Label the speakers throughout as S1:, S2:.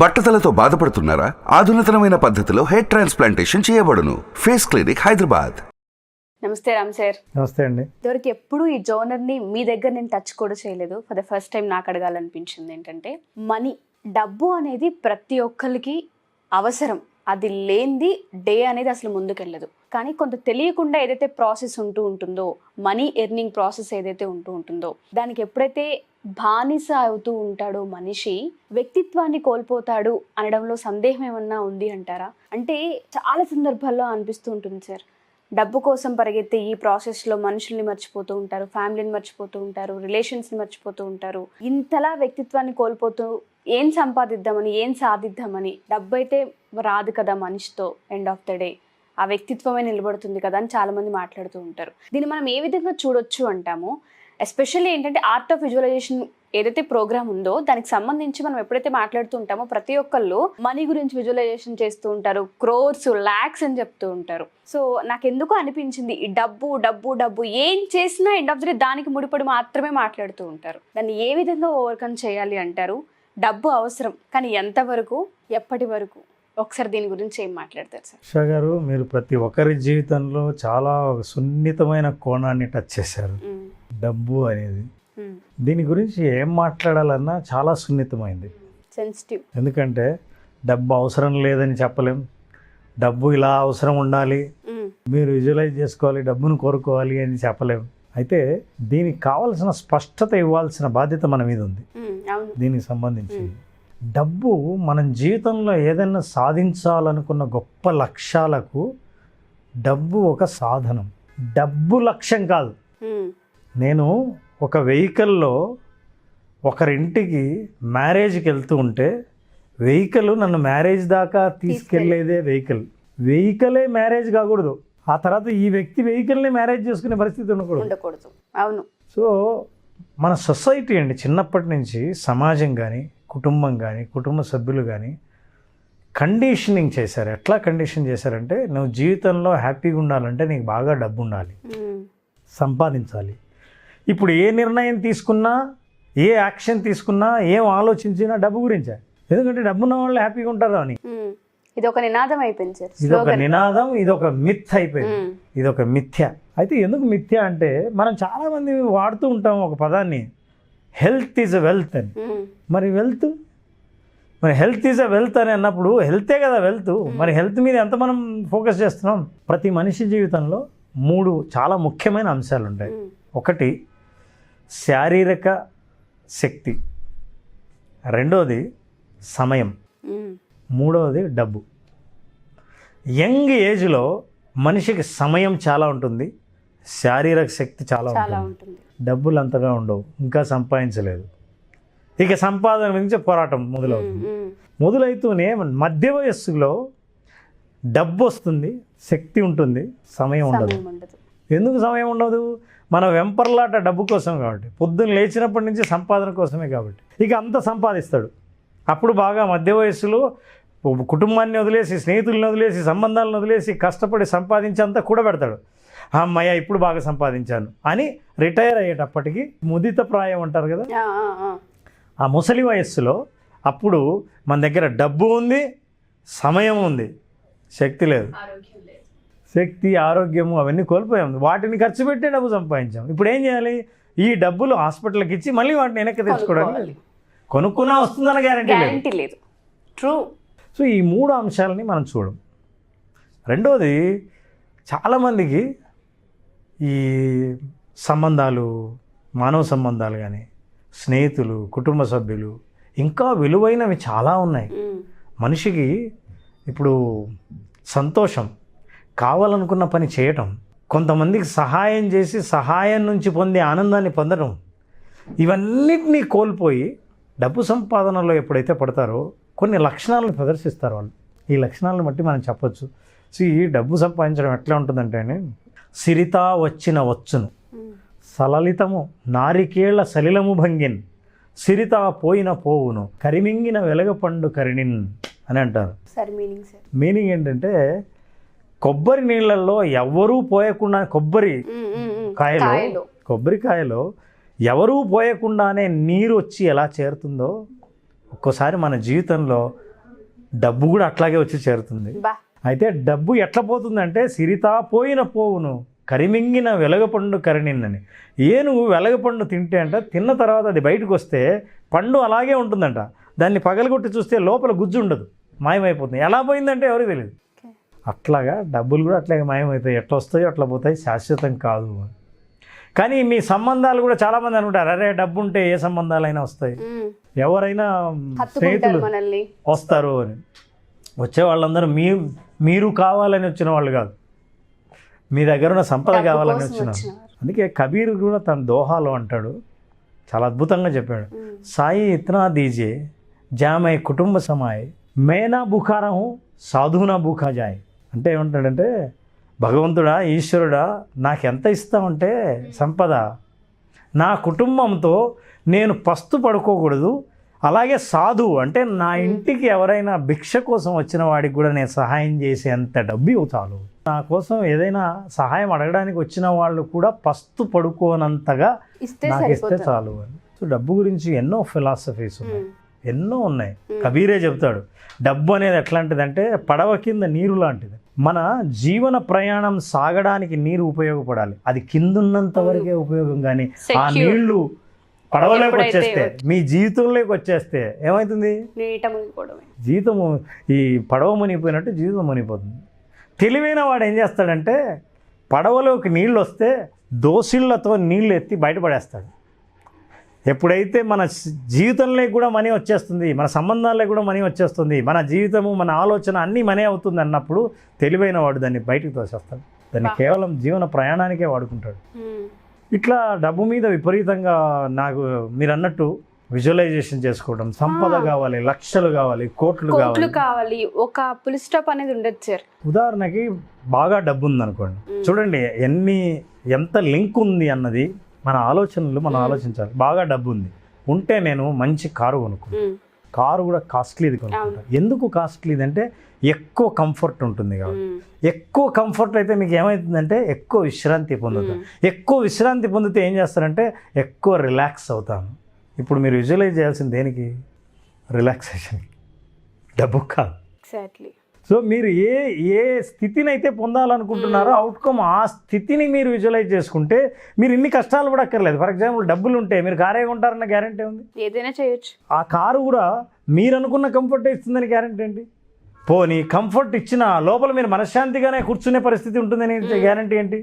S1: బట్టతలతో బాధపడుతున్నారా? ఆధునితనమైన పద్ధతిలో hair transplantation చేయబడును. Face clinic, Hyderabad.
S2: నమస్తే రామ్ సార్.
S3: నమస్తే అండి.
S2: ఇదివరకు ఎప్పుడు ఈ జోనర్ని మీ దగ్గర నేను టచ్ కూడా చేయలేదు. ఫర్ ద ఫస్ట్ టైం నాకు అడగాలనిపించింది ఏంటంటే, మనీ, డబ్బు అనేది ప్రతి ఒక్కరికి అవసరం. అది లేనిది డే అనేది అసలు ముందుకెళ్ళదు. కానీ కొంత తెలియకుండా ఏదైతే ప్రాసెస్ ఉంటుందో, మనీ ఎర్నింగ్ ప్రాసెస్ ఏదైతే ఉంటుందో, దానికి ఎప్పుడైతే బానిస అవుతూ ఉంటాడో మనిషి, వ్యక్తిత్వాన్ని కోల్పోతాడు అనడంలో సందేహం ఏమన్నా ఉంది అంటారా? అంటే చాలా సందర్భాల్లో అనిపిస్తూ ఉంటుంది సార్, డబ్బు కోసం పరిగెత్తే ఈ ప్రాసెస్లో మనుషుల్ని మర్చిపోతూ ఉంటారు, ఫ్యామిలీని మర్చిపోతూ ఉంటారు, రిలేషన్స్ని మర్చిపోతూ ఉంటారు. ఇంతలా వ్యక్తిత్వాన్ని కోల్పోతూ ఏం సంపాదిద్దామని, ఏం సాధిద్దామని, డబ్బు అయితే రాదు కదా మనిషితో, ఎండ్ ఆఫ్ ద డే ఆ వ్యక్తిత్వమే నిలబడుతుంది కదా అని చాలామంది మాట్లాడుతూ ఉంటారు. దీన్ని మనం ఏ విధంగా చూడొచ్చు అంటాము? ఎస్పెషల్లీ ఏంటంటే ఆర్ట్ ఆఫ్ విజువలైజేషన్ ఏదైతే ప్రోగ్రామ్ ఉందో దానికి సంబంధించి మనం ఎప్పుడైతే మాట్లాడుతూ ఉంటామో ప్రతి ఒక్కళ్ళు మనీ గురించి విజువలైజేషన్ చేస్తూ ఉంటారు, క్రోర్స్, ల్యాక్స్ అని చెప్తూ ఉంటారు. సో నాకు ఎందుకో అనిపించింది, ఈ డబ్బు డబ్బు డబ్బు ఏం చేసినా ఎండ్ ఆఫ్ ద డే దానికి ముడిపడి మాత్రమే మాట్లాడుతూ ఉంటారు. దాన్ని ఏ విధంగా ఓవర్కమ్ చేయాలి అంటారు? డబ్బు అవసరం, కానీ ఎంతవరకు, ఎప్పటి వరకు? ఒకసారి దీని గురించి ఏం మాట్లాడతారు సార్?
S3: ఉషా గారు, మీరు ప్రతి ఒక్కరి జీవితంలో చాలా సున్నితమైన కోణాన్ని టచ్ చేశారు. డబ్బు అనేది, దీని గురించి ఏం మాట్లాడాలన్నా చాలా సున్నితమైంది,
S2: సెన్సిటివ్.
S3: ఎందుకంటే డబ్బు అవసరం లేదని చెప్పలేం, డబ్బు ఇలా అవసరం ఉండాలి, మీరు విజువలైజ్ చేసుకోవాలి, డబ్బును కోరుకోవాలి అని చెప్పలేం. అయితే దీనికి కావాల్సిన స్పష్టత ఇవ్వాల్సిన బాధ్యత మన మీద ఉంది. దీనికి సంబంధించి డబ్బు మనం జీవితంలో ఏదైనా సాధించాలనుకున్న గొప్ప లక్ష్యాలకు డబ్బు ఒక సాధనం, డబ్బు లక్ష్యం కాదు. నేను ఒక వెహికల్లో ఒకరింటికి మ్యారేజ్కి వెళ్తూ ఉంటే వెహికల్ నన్ను మ్యారేజ్ దాకా తీసుకెళ్లేదే వెహికలే మ్యారేజ్ కాకూడదు. ఆ తర్వాత ఈ వ్యక్తి వెహికల్ని మ్యారేజ్ చేసుకునే పరిస్థితి ఉండకూడదు.
S2: అవును.
S3: సో మన సొసైటీ అండి, చిన్నప్పటి నుంచి సమాజం కానీ, కుటుంబం కానీ, కుటుంబ సభ్యులు కానీ కండిషనింగ్ చేశారు. ఎట్లా కండిషన్ చేశారంటే, నువ్వు జీవితంలో హ్యాపీగా ఉండాలంటే నీకు బాగా డబ్బు ఉండాలి, సంపాదించాలి. ఇప్పుడు ఏ నిర్ణయం తీసుకున్నా, ఏ యాక్షన్ తీసుకున్నా, ఏం ఆలోచించినా డబ్బు గురించే. ఎందుకంటే డబ్బున్న వాళ్ళు హ్యాపీగా ఉంటారు అని.
S2: ఇది ఒక నినాదం అయిపోయింది సార్.
S3: ఇది ఒక నినాదం, ఇది ఒక మిథ్ అయిపోయింది, ఇది ఒక మిథ్య. అయితే ఎందుకు మిథ్య అంటే, మనం చాలామంది వాడుతూ ఉంటాం ఒక పదాన్ని, హెల్త్ ఈజ్ అ వెల్త్ అని. మరి హెల్త్ ఈజ్ అ వెల్త్ అని అన్నప్పుడు హెల్తే కదా వెల్త్. మరి హెల్త్ మీద ఎంత మనం ఫోకస్ చేస్తున్నాం? ప్రతి మనిషి జీవితంలో 3 చాలా ముఖ్యమైన అంశాలు ఉంటాయి. ఒకటి శారీరక శక్తి, రెండోది సమయం, మూడవది డబ్బు. యంగ్ ఏజ్లో మనిషికి సమయం చాలా ఉంటుంది, శారీరక శక్తి చాలా ఉంటుంది, డబ్బులు అంతగా ఉండవు, ఇంకా సంపాదించలేదు. ఇక సంపాదన గురించి పోరాటం మొదలవుతూనే మధ్య వయస్సులో డబ్బు వస్తుంది, శక్తి ఉంటుంది, సమయం ఉండదు. ఎందుకు సమయం ఉండదు? మన వెంపర్లాట డబ్బు కోసం కాబట్టి, పొద్దున్న లేచినప్పటి నుంచి సంపాదన కోసమే కాబట్టి ఇక అంత సంపాదిస్తాడు. అప్పుడు బాగా మధ్య వయస్సులో కుటుంబాన్ని వదిలేసి, స్నేహితులను వదిలేసి, సంబంధాలను వదిలేసి కష్టపడి సంపాదించేంత కూడా పెడతాడు. అమ్మయ్య ఇప్పుడు బాగా సంపాదించాను అని రిటైర్ అయ్యేటప్పటికి ముదిత ప్రాయం అంటారు కదా, ఆ ముసలి వయస్సులో అప్పుడు మన దగ్గర డబ్బు ఉంది, సమయం ఉంది, శక్తి లేదు. శక్తి, ఆరోగ్యము అవన్నీ కోల్పోయాం. వాటిని ఖర్చు పెట్టే డబ్బు సంపాదించాం. ఇప్పుడు ఏం చేయాలి? ఈ డబ్బులు హాస్పిటల్కి ఇచ్చి మళ్ళీ వాటిని వెనక్కి తెచ్చుకోవడానికి కొనుక్కున్నా వస్తుందన్న గ్యారంటీ లేదు.
S2: ట్రూ.
S3: సో ఈ 3 అంశాలని మనం చూడం. రెండోది, చాలామందికి ఈ సంబంధాలు, మానవ సంబంధాలు కానీ, స్నేహితులు, కుటుంబ సభ్యులు, ఇంకా విలువైనవి చాలా ఉన్నాయి. మనిషికి ఇప్పుడు సంతోషం, కావాలనుకున్న పని చేయటం, కొంతమందికి సహాయం చేసి సహాయం నుంచి పొందే ఆనందాన్ని పొందడం, ఇవన్నిటినీ కోల్పోయి డబ్బు సంపాదనలో ఎప్పుడైతే పడతారో కొన్ని లక్షణాలను ప్రదర్శిస్తారు వాళ్ళు. ఈ లక్షణాలను బట్టి మనం చెప్పొచ్చు. సో ఈ డబ్బు సంపాదించడం ఎట్లా ఉంటుందంటే, సిరితా వచ్చిన వచ్చును, సలలితము నారికేళ్ల సలిలము భంగిన్, సిరితా పోయిన పోవును, కరిమింగిన వెలగపండు కరిణిన్ అని అంటారు. మీనింగ్ ఏంటంటే, కొబ్బరి నీళ్ళల్లో ఎవ్వరూ పోయకుండా, కొబ్బరికాయలో ఎవరూ పోయకుండానే నీరు వచ్చి ఎలా చేరుతుందో ఒక్కోసారి మన జీవితంలో డబ్బు కూడా అట్లాగే వచ్చి చేరుతుంది.
S2: బా
S3: అయితే డబ్బు ఎట్లా పోతుందంటే సిరితా పోయిన పోవును కరిమింగిన వెలగపండు కరినిన్నని. ఏనుగు వెలగపండు తింటే అంట తిన్న తర్వాత అది బయటకు వస్తే పండు అలాగే ఉంటుందంట. దాన్ని పగలగొట్టి చూస్తే లోపల గుజ్జు ఉండదు, మాయమైపోతుంది. ఎలా పోయిందంటే ఎవరికి తెలియదు. అట్లాగా డబ్బులు కూడా అట్లాగే మాయమవుతాయి. ఎట్లా వస్తాయో అట్లా పోతాయి, శాశ్వతం కాదు. కానీ మీ సంబంధాలు కూడా చాలామంది అనుకుంటారు, అరే డబ్బు ఉంటే ఏ సంబంధాలైనా వస్తాయి, ఎవరైనా స్నేహితులు
S2: మనల్ని
S3: వస్తారు అని. వచ్చే వాళ్ళందరూ మీరు కావాలని వచ్చిన వాళ్ళు కాదు, మీ దగ్గర ఉన్న సంపద కావాలని వచ్చినారు. అందుకే కబీర్ కూడా తన దోహాలో అంటాడు, చాలా అద్భుతంగా చెప్పాడు, సాయి ఇతనా దీజే జామై కుటుంబ సమాయ్ మేనా బుఖారా హూ సాధునా బుఖా జాయ్. అంటే ఏమంటాడంటే, భగవంతుడా ఈశ్వరుడా నాకెంత ఇస్తామంటే సంపద, నా కుటుంబంతో నేను పస్తు పడుకోకూడదు, అలాగే సాధువు అంటే నా ఇంటికి ఎవరైనా భిక్ష కోసం వచ్చిన వాడికి కూడా నేను సహాయం చేసేంత డబ్బు చాలు. నా కోసం ఏదైనా సహాయం అడగడానికి వచ్చిన వాళ్ళు కూడా పస్తు పడుకోనంతగా నాకు ఇస్తే చాలు అని. సో డబ్బు గురించి ఎన్నో ఫిలాసఫీస్ ఉన్నాయి, ఎన్నో ఉన్నాయి. కబీరే చెప్తాడు, డబ్బు అనేది ఎట్లాంటిదంటే పడవ కింద నీరు లాంటిది. మన జీవన ప్రయాణం సాగడానికి నీరు ఉపయోగపడాలి, అది కిందున్నంత వరకే ఉపయోగం. కానీ ఆ నీళ్లు పడవలోకి వచ్చేస్తే, మీ జీవితంలోకి వచ్చేస్తే ఏమవుతుంది? జీవితము ఈ పడవ మునిగిపోయినట్టు జీవితం మునిగిపోతుంది. తెలివైన వాడు ఏం చేస్తాడంటే, పడవలోకి నీళ్ళు వస్తే దోసిళ్లతో నీళ్ళు ఎత్తి బయటపడేస్తాడు. ఎప్పుడైతే మన జీవితంలో కూడా మనీ వచ్చేస్తుంది, మన సంబంధాల్లో కూడా మనీ వచ్చేస్తుంది, మన జీవితము మన ఆలోచన అన్నీ మనీ అవుతుంది అన్నప్పుడు తెలివైన వాడు దాన్ని బయటకు తోసేస్తాడు. దాన్ని కేవలం జీవన ప్రయాణానికే వాడుకుంటాడు. ఇట్లా డబ్బు మీద విపరీతంగా నాకు మీరు అన్నట్టు విజువలైజేషన్ చేసుకోవడం, సంపద కావాలి, లక్షలు కావాలి, కోట్లు
S2: కావాలి, ఒక పుల్ స్టాప్ అనేది ఉండదు సార్.
S3: ఉదాహరణకి బాగా డబ్బు ఉంది అనుకోండి, చూడండి ఎంత లింక్ ఉంది అన్నది మన ఆలోచనలు మనం ఆలోచించాలి. బాగా డబ్బు ఉంటే నేను మంచి కారు కొనుక్కుంటాను. కారు కూడా కాస్ట్లీది కొనుక్కుంటాను. ఎందుకు కాస్ట్లీది అంటే ఎక్కువ కంఫర్ట్ ఉంటుంది కాబట్టి. ఎక్కువ కంఫర్ట్ అయితే మీకు ఏమవుతుందంటే ఎక్కువ విశ్రాంతి పొందుతాను. ఎక్కువ విశ్రాంతి పొందితే ఏం చేస్తారంటే ఎక్కువ రిలాక్స్ అవుతాను. ఇప్పుడు మీరు విజువలైజ్ చేయాల్సింది దేనికి? రిలాక్సేషన్, డబ్బు కాదు.
S2: ఎగ్జాక్ట్లీ.
S3: సో మీరు ఏ స్థితిని అయితే పొందాలనుకుంటున్నారో అవుట్కమ్ ఆ స్థితిని మీరు విజువలైజ్ చేసుకుంటే మీరు ఇన్ని కష్టాలు కూడా అక్కర్లేదు. ఫర్ ఎగ్జాంపుల్ డబ్బులు ఉంటే మీరు కారే కొంటారన్న గ్యారెంటీ ఉంది?
S2: ఏదైనా చేయొచ్చు.
S3: ఆ కారు కూడా మీరు అనుకున్న కంఫర్ట్ ఇస్తుందని గ్యారెంటీ ఏంటి? పోనీ కంఫర్ట్ ఇచ్చిన లోపల మీరు మనశ్శాంతిగానే కూర్చునే పరిస్థితి ఉంటుందని గ్యారెంటీ ఏంటి?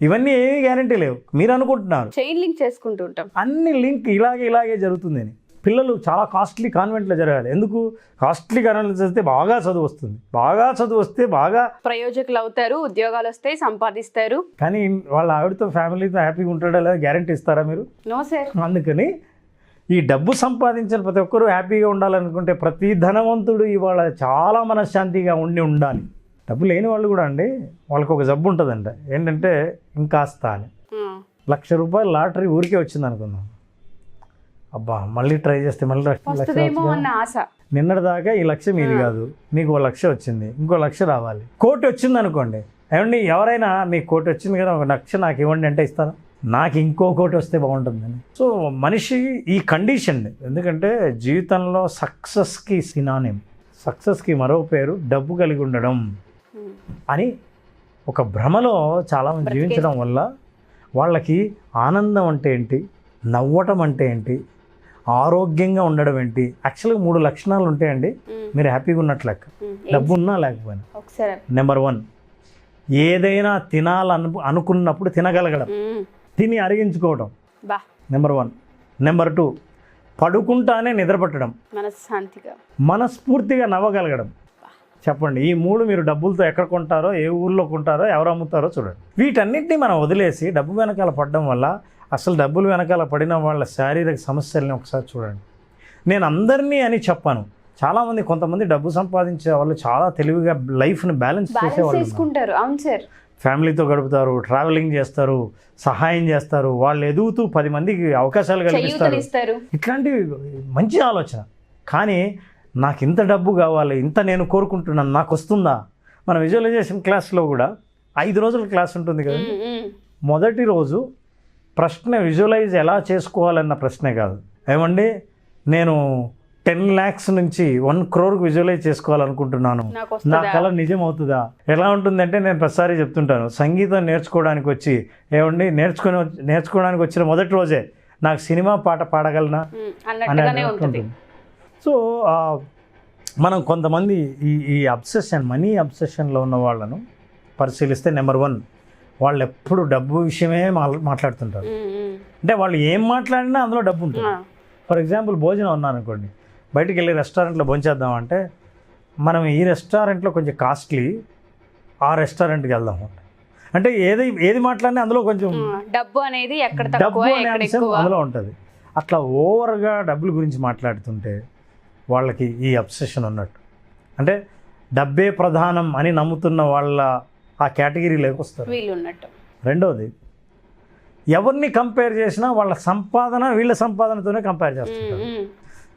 S3: ఇవన్నీ ఏమీ గ్యారెంటీ లేవు. మీరు అనుకుంటున్నారు,
S2: చైన్ లింక్ చేసుకుంటూ ఉంటాం,
S3: అన్ని లింక్ ఇలాగే జరుగుతుందని. పిల్లలు చాలా కాస్ట్లీ కాన్వెంట్లో జరగాలి. ఎందుకు? కాస్ట్లీ కాన్వెంట్లో చదివితే బాగా చదువు వస్తుంది, బాగా చదువు వస్తే బాగా
S2: ప్రయోజకులు అవుతారు, ఉద్యోగాలు వస్తాయి, సంపాదిస్తారు.
S3: కానీ వాళ్ళ ఆవిడతో ఫ్యామిలీతో హ్యాపీగా ఉంటాడో లేదా గ్యారెంటీ ఇస్తారా మీరు?
S2: No sir.
S3: అందుకని ఈ డబ్బు సంపాదించిన ప్రతి ఒక్కరూ హ్యాపీగా ఉండాలనుకుంటే ప్రతి ధనవంతుడు ఇవాళ చాలా మనశ్శాంతిగా ఉండాలి. డబ్బు లేని వాళ్ళు కూడా అండి, వాళ్ళకి ఒక జబ్బు ఉంటుందంట, ఏంటంటే ఇంకాస్త అని. 1,00,000 రూపాయలు లాటరీ ఊరికే వచ్చింది అనుకుందాం, అబ్బా మళ్ళీ ట్రై చేస్తే మళ్ళీ 1,00,000. నిన్నటి దాకా ఈ 1,00,000 మీది కాదు, మీకు 1,00,000 వచ్చింది, ఇంకో 1,00,000 రావాలి. 1,00,000 వచ్చింది అనుకోండి, ఏమండి ఎవరైనా మీకు 1,00,000 వచ్చింది కదా, 1,00,000 నాకు ఇవ్వండి అంటే ఇస్తాను? నాకు ఇంకో 1,00,000 వస్తే బాగుంటుందని. సో మనిషి ఈ కండిషన్, ఎందుకంటే జీవితంలో సక్సెస్కి సినానిమ్, సక్సెస్కి మరో పేరు డబ్బు కలిగి ఉండడం అని ఒక భ్రమలో చాలామంది జీవించడం వల్ల వాళ్ళకి ఆనందం అంటే ఏంటి, నవ్వటం అంటే ఏంటి, ఆరోగ్యంగా ఉండడం ఏంటి, యాక్చువల్గా 3 లక్షణాలు ఉంటాయండి మీరు హ్యాపీగా ఉన్నట్లు లెక్క, డబ్బు ఉన్నా లేకపోయినా. నెంబర్ 1, ఏదైనా అనుకున్నప్పుడు తినగలగడం, తిని అరిగించుకోవడం. నెంబర్ 1. నెంబర్ 2, పడుకుంటానే నిద్రపట్టడం, మనస్ఫూర్తిగా నవ్వగలగడం. చెప్పండి, ఈ 3 మీరు డబ్బులతో ఎక్కడ కొంటారో, ఏ ఊళ్ళో కొంటారో, ఎవరు అమ్ముతారో చూడండి. వీటన్నిటిని మనం వదిలేసి డబ్బు వెనకాల పడడం వల్ల అసలు డబ్బులు వెనకాల పడిన వాళ్ళ శారీరక సమస్యల్ని ఒకసారి చూడండి. నేను అందరినీ అని చెప్పాను, చాలామంది కొంతమంది డబ్బు సంపాదించే వాళ్ళు చాలా తెలివిగా లైఫ్ని బ్యాలెన్స్ చేసేవాళ్ళు,
S2: అవును సార్,
S3: ఫ్యామిలీతో గడుపుతారు, ట్రావెలింగ్ చేస్తారు, సహాయం చేస్తారు, వాళ్ళు ఎదుగుతూ 10 మందికి అవకాశాలు కల్పిస్తారు. ఇట్లాంటివి మంచి ఆలోచన. కానీ నాకు ఇంత డబ్బు కావాలి, ఇంత నేను కోరుకుంటున్నాను, నాకు వస్తుందా? మన విజువలైజేషన్ క్లాస్లో కూడా 5 రోజుల క్లాస్ ఉంటుంది కదా, మొదటి రోజు ప్రశ్న విజువలైజ్ ఎలా చేసుకోవాలన్న ప్రశ్నే కాదు, ఏమండి నేను 10 lakhs నుంచి 1 crore విజువలైజ్ చేసుకోవాలనుకుంటున్నాను,
S2: నాకు
S3: నా
S2: వస్తుందా?
S3: కళ నిజం అవుతుందా? ఎలా ఉంటుందంటే నేను ప్రతిసారి చెప్తుంటాను, సంగీతం నేర్చుకోవడానికి వచ్చి ఏమండి నేర్చుకోవడానికి వచ్చిన మొదటి రోజే నాకు సినిమా పాట పాడగలనా
S2: అన్నట్టుగానే ఉంటుంది.
S3: సో మనం కొంతమంది ఈ అబ్సెషన్, మనీ అబ్సెషన్లో ఉన్న వాళ్ళను పరిశీలిస్తే నెంబర్ 1 వాళ్ళు ఎప్పుడు డబ్బు విషయమే మాట్లాడుతుంటారు. అంటే వాళ్ళు ఏం మాట్లాడినా అందులో డబ్బు ఉంటుంది. ఫర్ ఎగ్జాంపుల్ భోజనం ఉన్నాను అనుకోండి, బయటికి వెళ్ళి రెస్టారెంట్లో భోంచేద్దామంటే మనం ఈ రెస్టారెంట్లో కొంచెం కాస్ట్లీ, ఆ రెస్టారెంట్కి వెళ్దాం అంటే ఏది మాట్లాడినా అందులో కొంచెం
S2: డబ్బు అనేది ఎక్కడ
S3: డబ్బు
S2: తక్కువ
S3: అనే
S2: ఎక్కడ
S3: అంశం
S2: ఎక్కువ.
S3: అందులో ఉంటుంది. అట్లా ఓవర్గా డబ్బుల గురించి మాట్లాడుతుంటే వాళ్ళకి ఈ అబ్సెషన్ ఉన్నట్టు. అంటే డబ్బే ప్రధానం అని నమ్ముతున్న వాళ్ళ ఆ కేటగిరీలోకి వస్తారు.
S2: వీళ్ళు ఉన్నట్టు.
S3: రెండోది, ఎవరిని కంపేర్ చేసినా వాళ్ళ సంపాదన వీళ్ళ సంపాదనతోనే కంపేర్ చేస్తుంటారు.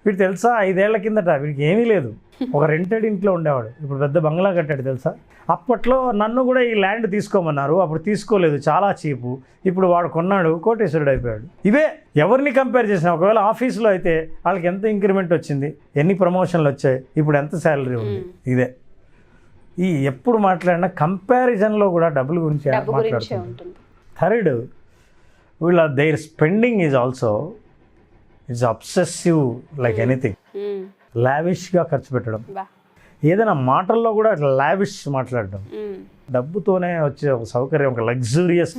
S3: వీడు తెలుసా 5 ఏళ్ల కిందట వీడికి ఏమీ లేదు, ఒక రెంటెడ్ ఇంట్లో ఉండేవాడు, ఇప్పుడు పెద్ద బంగ్లా కట్టాడు తెలుసా. అప్పట్లో నన్ను కూడా ఈ ల్యాండ్ తీసుకోమన్నారు, అప్పుడు తీసుకోలేదు, చాలా చీపు, ఇప్పుడు వాడు కొన్నాడు, కోటేశ్వరుడు అయిపోయాడు. ఇవే ఎవరిని కంపేర్ చేసినా. ఒకవేళ ఆఫీస్లో అయితే వాళ్ళకి ఎంత ఇంక్రిమెంట్ వచ్చింది, ఎన్ని ప్రమోషన్లు వచ్చాయి, ఇప్పుడు ఎంత శాలరీ ఉంది, ఇదే. ఈ ఎప్పుడు మాట్లాడినా కంపారిజన్లో కూడా డబ్బుల గురించి మాట్లాడుతుంది. థర్డ్, వీళ్ళ there spending is also is obsessive like anything. లావిష్గా ఖర్చు పెట్టడం, ఏదైనా మాటల్లో కూడా లావిష్ మాట్లాడడం, డబ్బుతోనే వచ్చే ఒక సౌకర్యం, ఒక లగ్జూరియస్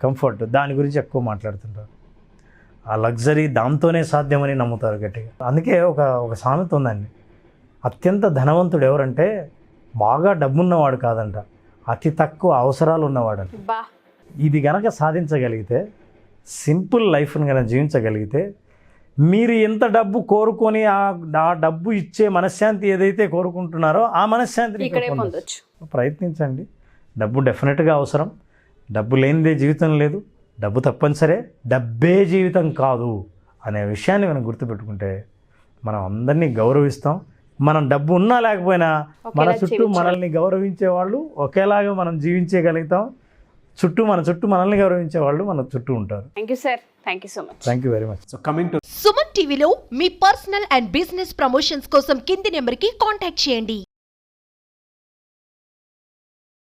S3: కంఫర్ట్, దాని గురించి ఎక్కువ మాట్లాడుతుంటారు. ఆ లగ్జరీ దాంతోనే సాధ్యమని నమ్ముతారు గట్టిగా. అందుకే ఒక సామెత ఉందండి, అత్యంత ధనవంతుడు ఎవరంటే బాగా డబ్బున్నవాడు కాదంట, అతి తక్కువ అవసరాలు ఉన్నవాడంట. ఇది గనక సాధించగలిగితే, సింపుల్ లైఫ్ని కనుక జీవించగలిగితే, మీరు ఎంత డబ్బు కోరుకొని ఆ డబ్బు ఇచ్చే మనశ్శాంతి ఏదైతే కోరుకుంటున్నారో ఆ మనశ్శాంతిని పొందొచ్చు. ప్రయత్నించండి. డబ్బు డెఫినెట్గా అవసరం, డబ్బు లేనిదే జీవితం లేదు, డబ్బు తప్పనిసరే, డబ్బే జీవితం కాదు అనే విషయాన్ని మనం గుర్తుపెట్టుకుంటే మనం అందరినీ గౌరవిస్తాం. మనం డబ్బు ఉన్నా లేకపోయినా మన చుట్టూ మనల్ని గౌరవించే వాళ్ళు ఒకేలాగా మనం జీవించగలుగుతాం. మన చుట్టూ మనల్ని గౌరవించే వాళ్ళు మన చుట్టూ ఉంటారు.
S2: Thank you sir, thank you so much.
S3: Thank you very much.
S4: So coming to
S5: Suman టీవీలో మీ పర్సనల్ అండ్ బిజినెస్ ప్రమోషన్స్ కోసం కింది నెంబర్కి కాంటాక్ట్ చేయండి.